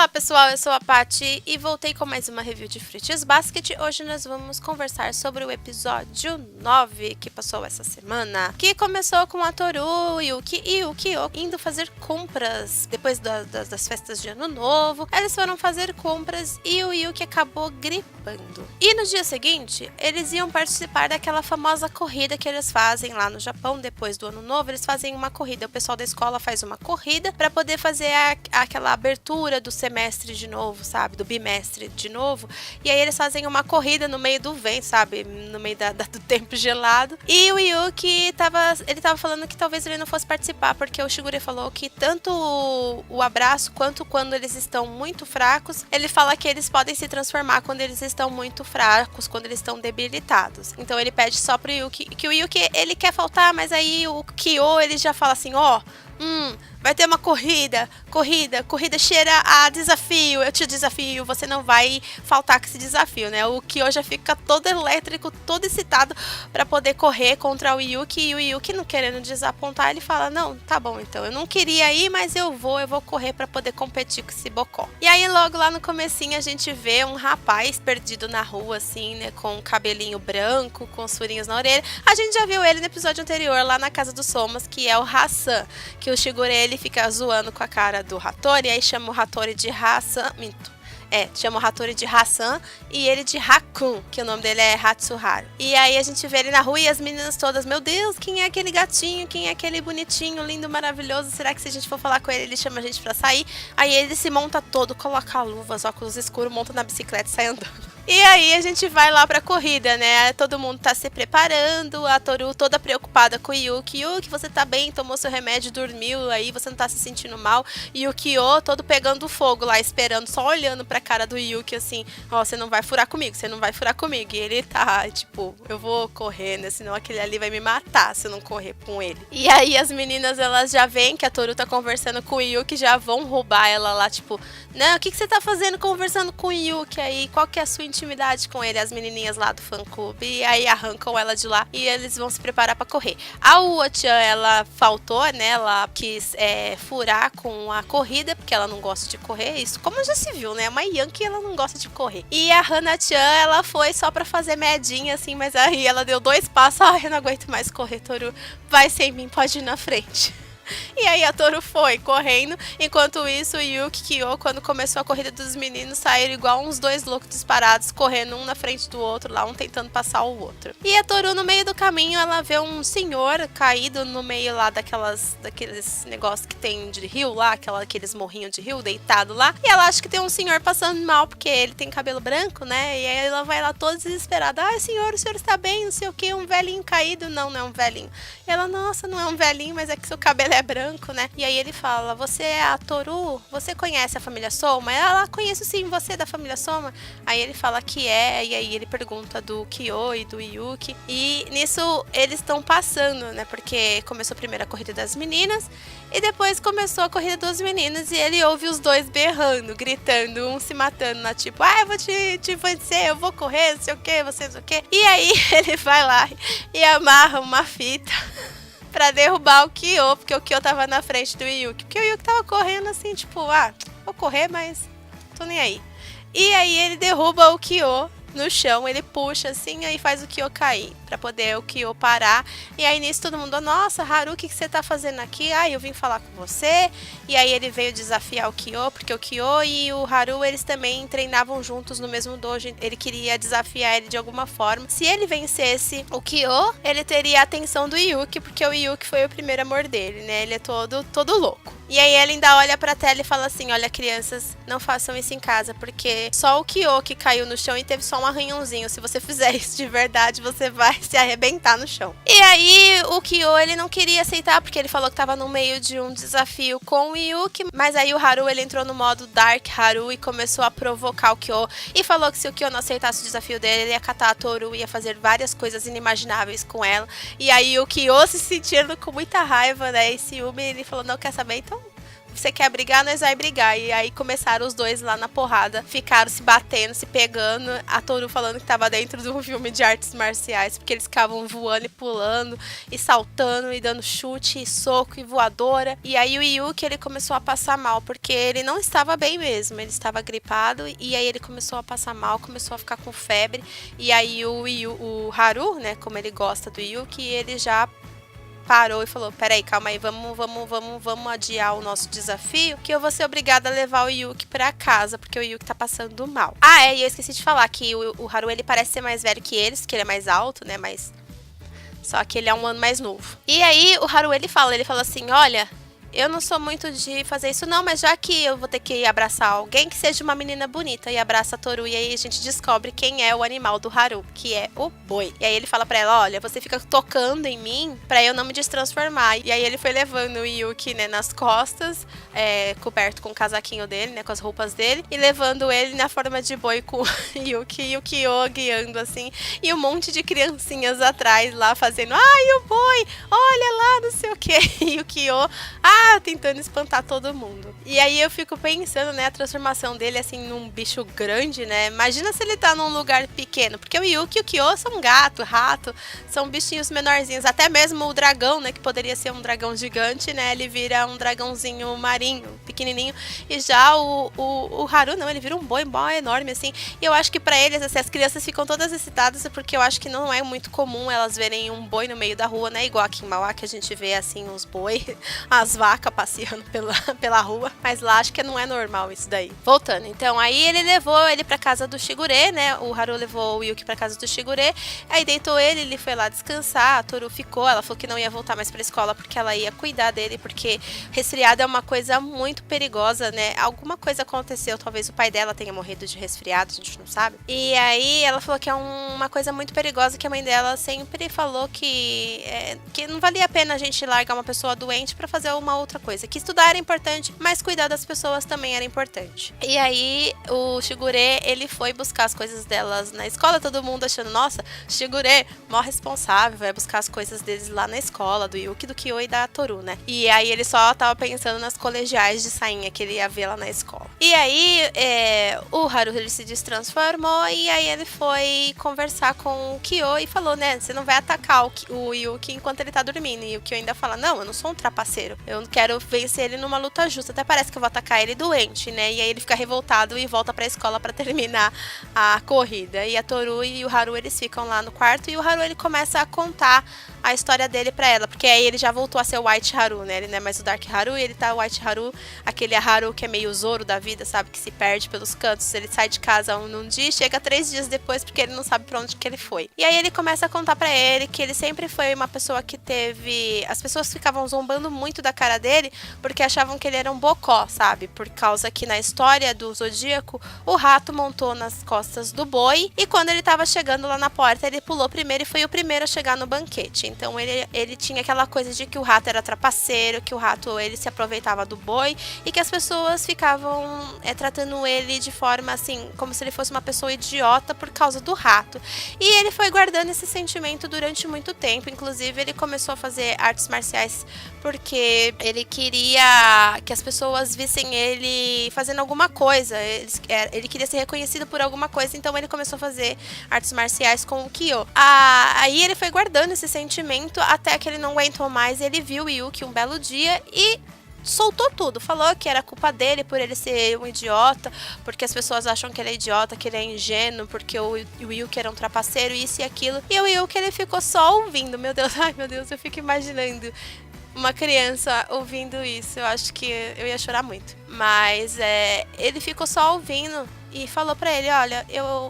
Olá pessoal, eu sou a Paty e voltei com mais uma review de Fruits Basket. Hoje nós vamos conversar sobre o episódio 9 que passou essa semana, que começou com a Toru, Yuki e o Kyo indo fazer compras depois das festas de ano novo. Eles foram fazer compras e o Yuki acabou gripando. E no dia seguinte, eles iam participar daquela famosa corrida que eles fazem lá no Japão depois do ano novo. Eles fazem uma corrida, o pessoal da escola faz uma corrida para poder fazer aquela abertura do semestre de novo, sabe? Do bimestre de novo. E aí eles fazem uma corrida no meio do vento, sabe? No meio do tempo gelado. E o Yuki tava falando que talvez ele não fosse participar, porque o Shigure falou que tanto o abraço quanto quando eles estão muito fracos, ele fala que eles podem se transformar quando eles estão muito fracos, quando eles estão debilitados. Então ele pede só pro Yuki, que o Yuki, ele quer faltar, mas aí o Kyo, ele já fala assim, vai ter uma corrida cheira a desafio, eu te desafio, você não vai faltar com esse desafio, né? O Kyo já fica todo elétrico, todo excitado pra poder correr contra o Yuki, e o Yuki não querendo desapontar, ele fala, não, tá bom, então, eu não queria ir, mas eu vou correr pra poder competir com esse bocó. E aí logo lá no comecinho a gente vê um rapaz perdido na rua, assim, né, com um cabelinho branco, com os furinhos na orelha. A gente já viu ele no episódio anterior, lá na casa dos Somas, que é o Hassan, que o Shigure, ele fica zoando com a cara do Hattori, e aí chama o Hattori de Hassan, chama o Hattori de Hassan e ele de Hakun, que o nome dele é Hatsuharu. E aí a gente vê ele na rua e as meninas todas, meu Deus, quem é aquele gatinho, quem é aquele bonitinho, lindo, maravilhoso, será que se a gente for falar com ele, ele chama a gente pra sair? Aí ele se monta todo, coloca luvas, óculos escuros, monta na bicicleta e sai andando. E aí a gente vai lá pra corrida, né? Todo mundo tá se preparando, a Toru toda preocupada com o Yuki. Yuki, você tá bem? Tomou seu remédio, dormiu, aí você não tá se sentindo mal. E o Kyo todo pegando fogo lá, esperando, só olhando pra cara do Yuki assim, você não vai furar comigo, você não vai furar comigo. E ele tá, tipo, eu vou correr, né? Senão aquele ali vai me matar se eu não correr com ele. E aí as meninas, elas já veem que a Toru tá conversando com o Yuki, já vão roubar ela lá, tipo, não, o que você tá fazendo conversando com o Yuki aí? Qual que é a sua intimidade com ele? As menininhas lá do fã-clube. E aí arrancam ela de lá e eles vão se preparar pra correr. A Uo-chan, ela faltou, né? Ela quis furar com a corrida, porque ela não gosta de correr. Isso como já se viu, né? Uma Yankee, ela não gosta de correr. E a Hana-chan, ela foi só pra fazer medinha, assim, mas aí ela deu 2 passos. Ai, eu não aguento mais correr, Toru. Vai sem mim, pode ir na frente. E aí a Toru foi correndo, enquanto isso o Yuki e Kyo, quando começou a corrida dos meninos, saíram igual uns 2 loucos disparados, correndo um na frente do outro, lá um tentando passar o outro. E a Toru, no meio do caminho, ela vê um senhor caído no meio lá daqueles negócios que tem de rio lá, aqueles morrinhos de rio, deitado lá, e ela acha que tem um senhor passando mal, porque ele tem cabelo branco, né, e aí ela vai lá toda desesperada, senhor, o senhor está bem, não sei o que, um velhinho caído, não é um velhinho. E ela, nossa, não é um velhinho, mas é que seu cabelo é branco, né? E aí ele fala, você é a Toru? Você conhece a família Soma? Ela, conheço sim, você é da família Soma? Aí ele fala que é, e aí ele pergunta do Kyo e do Yuki. E nisso eles estão passando, né? Porque começou primeiro a corrida das meninas e depois começou a corrida dos meninos e ele ouve os dois berrando, gritando, um se matando, na tipo, eu vou te vencer, eu vou correr, não sei o que, você não sei o que. E aí ele vai lá e amarra uma fita pra derrubar o Kyo, porque o Kyo tava na frente do Yuki. Porque o Yuki tava correndo assim, tipo, vou correr, mas tô nem aí. E aí ele derruba o Kyo no chão, ele puxa assim, aí faz o Kyo cair, pra poder o Kyo parar. E aí nisso todo mundo, nossa, Haru, o que você tá fazendo aqui? Eu vim falar com você. E aí ele veio desafiar o Kyo, porque o Kyo e o Haru, eles também treinavam juntos no mesmo dojo. Ele queria desafiar ele de alguma forma. Se ele vencesse o Kyo, ele teria a atenção do Yuki, porque o Yuki foi o primeiro amor dele, né? Ele é todo louco. E aí ele ainda olha pra tela e fala assim, olha, crianças, não façam isso em casa, porque só o Kyo que caiu no chão e teve só um arranhãozinho. Se você fizer isso de verdade, você vai se arrebentar no chão. E aí o Kyo, ele não queria aceitar, porque ele falou que tava no meio de um desafio com o Yuki, mas aí o Haru, ele entrou no modo Dark Haru e começou a provocar o Kyo, e falou que se o Kyo não aceitasse o desafio dele, ele ia catar a Toru, ia fazer várias coisas inimagináveis com ela. E aí o Kyo, se sentindo com muita raiva, né, e ciúme, ele falou, não quer saber, então você quer brigar, nós vai brigar. E aí começaram os dois lá na porrada, ficaram se batendo, se pegando. A Toru falando que tava dentro de um filme de artes marciais, porque eles ficavam voando e pulando, e saltando, e dando chute, e soco, e voadora. E aí o Yuki, ele começou a passar mal, porque ele não estava bem mesmo, ele estava gripado, e aí ele começou a passar mal, começou a ficar com febre. E aí o Haru, né, como ele gosta do Yuki, ele já parou e falou, peraí, calma aí, vamos adiar o nosso desafio, que eu vou ser obrigada a levar o Yuki pra casa, porque o Yuki tá passando mal. Ah, e eu esqueci de falar que o Haru, ele parece ser mais velho que eles, que ele é mais alto, né, mas só que ele é um ano mais novo. E aí o Haru, ele fala assim, olha, eu não sou muito de fazer isso não, mas já que eu vou ter que abraçar alguém, que seja uma menina bonita, e abraça a Toru, e aí a gente descobre quem é o animal do Haru, que é o boi. E aí ele fala pra ela, olha, você fica tocando em mim pra eu não me destransformar. E aí ele foi levando o Yuki, né, nas costas, coberto com o casaquinho dele, né, com as roupas dele, e levando ele na forma de boi com o Yuki e o Kyo guiando assim, e um monte de criancinhas atrás lá fazendo, ai, o boi, olha lá, não sei o que, e o Kyo, tentando espantar todo mundo. E aí eu fico pensando, né, a transformação dele assim num bicho grande, né? Imagina se ele tá num lugar pequeno, porque o Yuki e o Kyo são gato, rato, são bichinhos menorzinhos, até mesmo o dragão, né, que poderia ser um dragão gigante, né, ele vira um dragãozinho marinho, pequenininho, e já o Haru não, ele vira um boi mó enorme assim. E eu acho que pra eles, assim, as crianças ficam todas excitadas, porque eu acho que não é muito comum elas verem um boi no meio da rua, né, igual aqui em Mauá, que a gente vê assim os boi, as vacas passeando pela rua, mas lá acho que não é normal isso daí. Voltando, então, aí ele levou ele pra casa do Shigure, né, o Haru levou o Yuki pra casa do Shigure, aí deitou ele foi lá descansar, a Toru ficou, ela falou que não ia voltar mais pra escola porque ela ia cuidar dele, porque resfriado é uma coisa muito perigosa, né, alguma coisa aconteceu, talvez o pai dela tenha morrido de resfriado, a gente não sabe, e aí ela falou que é uma coisa muito perigosa, que a mãe dela sempre falou que não valia a pena a gente largar uma pessoa doente pra fazer uma outra coisa, que estudar era importante, mas cuidar das pessoas também era importante. E aí o Shigure, ele foi buscar as coisas delas na escola, todo mundo achando, nossa, Shigure, mó responsável, vai buscar as coisas deles lá na escola, do Yuki, do Kyo e da Toru, né? E aí ele só tava pensando nas colegiais de sainha que ele ia ver lá na escola. E aí o Haru, ele se destransformou, e aí ele foi conversar com o Kyo e falou, né, você não vai atacar o Yuki enquanto ele tá dormindo. E o Kyo ainda fala, não, eu não sou um trapaceiro, eu quero vencer ele numa luta justa, até parece que eu vou atacar ele doente, né? E aí ele fica revoltado e volta pra escola pra terminar a corrida. E a Toru e o Haru, eles ficam lá no quarto, e o Haru, ele começa a contar a história dele pra ela, porque aí ele já voltou a ser o White Haru, né? Ele não é mais o Dark Haru, e ele tá o White Haru, aquele Haru que é meio Zoro da vida, sabe? Que se perde pelos cantos, ele sai de casa num dia e chega 3 dias depois, porque ele não sabe pra onde que ele foi. E aí ele começa a contar pra ele que ele sempre foi uma pessoa que teve... As pessoas ficavam zombando muito da cara dele, porque achavam que ele era um bocó, sabe? Por causa que na história do Zodíaco, o rato montou nas costas do boi, e quando ele tava chegando lá na porta, ele pulou primeiro e foi o primeiro a chegar no banquete. Então ele tinha aquela coisa de que o rato era trapaceiro, que o rato, ele se aproveitava do boi, e que as pessoas ficavam tratando ele de forma assim, como se ele fosse uma pessoa idiota por causa do rato. E ele foi guardando esse sentimento durante muito tempo, inclusive ele começou a fazer artes marciais porque ele queria que as pessoas vissem ele fazendo alguma coisa, ele queria ser reconhecido por alguma coisa, então ele começou a fazer artes marciais com o Kyo. Aí ele foi guardando esse sentimento até que ele não aguentou mais, ele viu o Yuki um belo dia e soltou tudo, falou que era culpa dele por ele ser um idiota, porque as pessoas acham que ele é idiota, que ele é ingênuo, porque o Yuki era um trapaceiro, isso e aquilo. E o Yuki, ele ficou só ouvindo, meu Deus, ai meu Deus, eu fico imaginando uma criança ouvindo isso, eu acho que eu ia chorar muito. Mas ele ficou só ouvindo e falou pra ele, olha,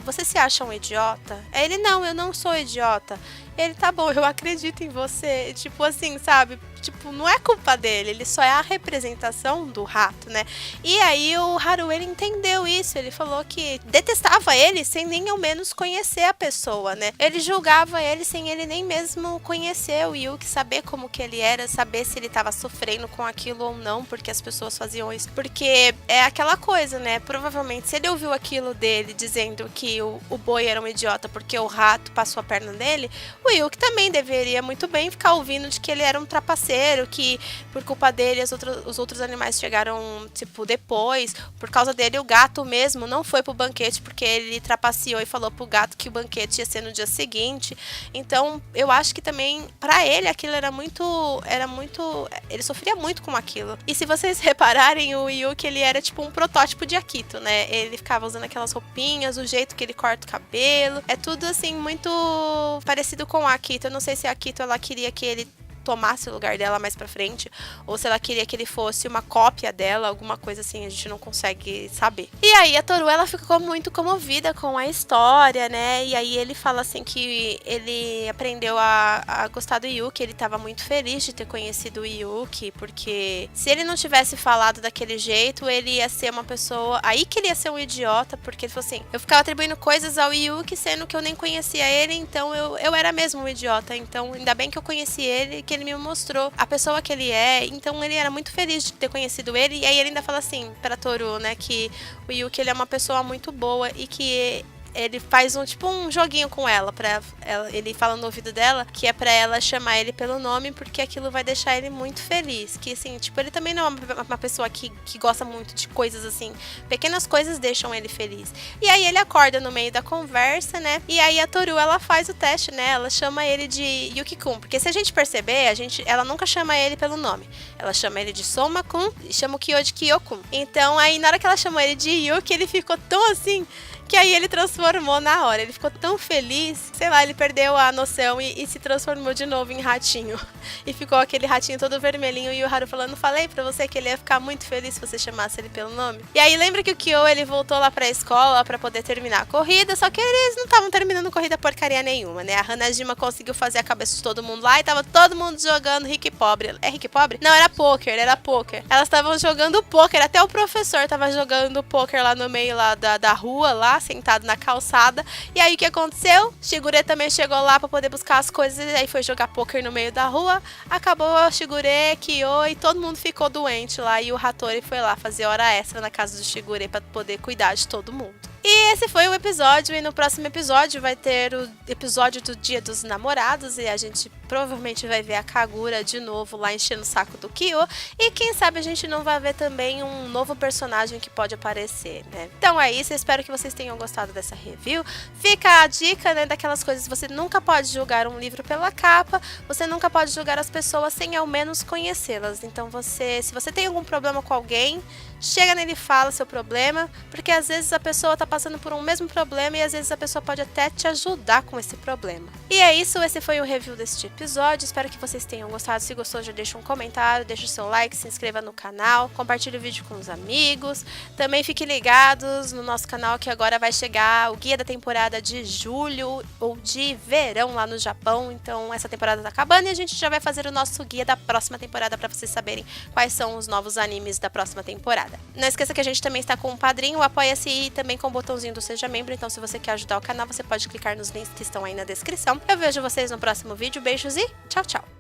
você se acha um idiota? Aí ele, não, eu não sou idiota. Ele, tá bom, eu acredito em você. Tipo assim, sabe? Tipo, não é culpa dele, ele só é a representação do rato, né? E aí o Haru, ele entendeu isso, ele falou que detestava ele sem nem ao menos conhecer a pessoa, né? Ele julgava ele sem ele nem mesmo conhecer o Yuki, saber como que ele era, saber se ele tava sofrendo com aquilo ou não, porque as pessoas faziam isso. Porque é aquela coisa, né? Provavelmente, se ele ouviu aquilo dele dizendo que o boi era um idiota porque o rato passou a perna dele, o Yuki também deveria muito bem ficar ouvindo de que ele era um trapaceiro inteiro, que por culpa dele os outros animais chegaram, tipo, depois. Por causa dele, o gato mesmo não foi pro banquete, porque ele trapaceou e falou pro gato que o banquete ia ser no dia seguinte. Então, eu acho que também, pra ele, aquilo era muito... Ele sofria muito com aquilo. E se vocês repararem, o Yuki, ele era tipo um protótipo de Akito, né? Ele ficava usando aquelas roupinhas, o jeito que ele corta o cabelo. É tudo, assim, muito parecido com a Akito. Eu não sei se a Akito, ela queria que ele tomasse o lugar dela mais pra frente, ou se ela queria que ele fosse uma cópia dela, alguma coisa assim, a gente não consegue saber. E aí a Toru, ela ficou muito comovida com a história, né, e aí ele fala assim que ele aprendeu a gostar do Yuki, ele tava muito feliz de ter conhecido o Yuki, porque se ele não tivesse falado daquele jeito, ele ia ser uma pessoa, aí que ele ia ser um idiota, porque ele falou assim, eu ficava atribuindo coisas ao Yuki, sendo que eu nem conhecia ele, então eu era mesmo um idiota, então ainda bem que eu conheci ele, que ele me mostrou a pessoa que ele é, então ele era muito feliz de ter conhecido ele, e aí ele ainda fala assim pra Toru, né, que o Yuki, ele é uma pessoa muito boa e que ele faz um joguinho com ela, ele fala no ouvido dela que é pra ela chamar ele pelo nome, porque aquilo vai deixar ele muito feliz, que assim, tipo, ele também não é uma pessoa que gosta muito de coisas assim, pequenas coisas deixam ele feliz. E aí ele acorda no meio da conversa, né, e aí a Toru, ela faz o teste, né, ela chama ele de Yuki-kun, porque se a gente perceber, ela nunca chama ele pelo nome, ela chama ele de Soma-kun e chama o Kyo de Kyo-kun. Então aí na hora que ela chamou ele de Yuki, ele ficou tão assim, que aí ele transformou na hora. Ele ficou tão feliz, sei lá, ele perdeu a noção e se transformou de novo em ratinho. E ficou aquele ratinho todo vermelhinho e o Haru falando, falei pra você que ele ia ficar muito feliz se você chamasse ele pelo nome. E aí lembra que o Kyo, ele voltou lá pra escola pra poder terminar a corrida, só que eles não estavam terminando corrida porcaria nenhuma, né? A Hanajima conseguiu fazer a cabeça de todo mundo lá e tava todo mundo jogando Rick Pobre. É Rick Pobre? Não, era poker. Elas estavam jogando poker, até o professor tava jogando poker lá no meio lá da rua, lá, sentado na calçada. E aí o que aconteceu? Shigure também chegou lá pra poder buscar as coisas e aí foi jogar poker no meio da rua. Acabou a Shigure, Kyo e todo mundo ficou doente lá. E o Hattori foi lá fazer hora extra na casa do Shigure pra poder cuidar de todo mundo. E esse foi o episódio, e no próximo episódio vai ter o episódio do Dia dos Namorados, e a gente provavelmente vai ver a Kagura de novo lá enchendo o saco do Kyo, e quem sabe a gente não vai ver também um novo personagem que pode aparecer, né? Então é isso, eu espero que vocês tenham gostado dessa review. Fica a dica, né, daquelas coisas, você nunca pode julgar um livro pela capa, você nunca pode julgar as pessoas sem ao menos conhecê-las. Então se você tem algum problema com alguém, chega nele e fala seu problema, porque às vezes a pessoa tá passando por um mesmo problema e às vezes a pessoa pode até te ajudar com esse problema. E é isso, esse foi o review deste episódio, espero que vocês tenham gostado. Se gostou, já deixa um comentário, deixa o seu like, se inscreva no canal, compartilhe o vídeo com os amigos. Também fiquem ligados no nosso canal que agora vai chegar o guia da temporada de julho ou de verão lá no Japão. Então essa temporada tá acabando e a gente já vai fazer o nosso guia da próxima temporada para vocês saberem quais são os novos animes da próxima temporada. Não esqueça que a gente também está com um padrinho, o Apoia-se, e também com o botãozinho do Seja Membro, então se você quer ajudar o canal, você pode clicar nos links que estão aí na descrição. Eu vejo vocês no próximo vídeo, beijos e tchau, tchau!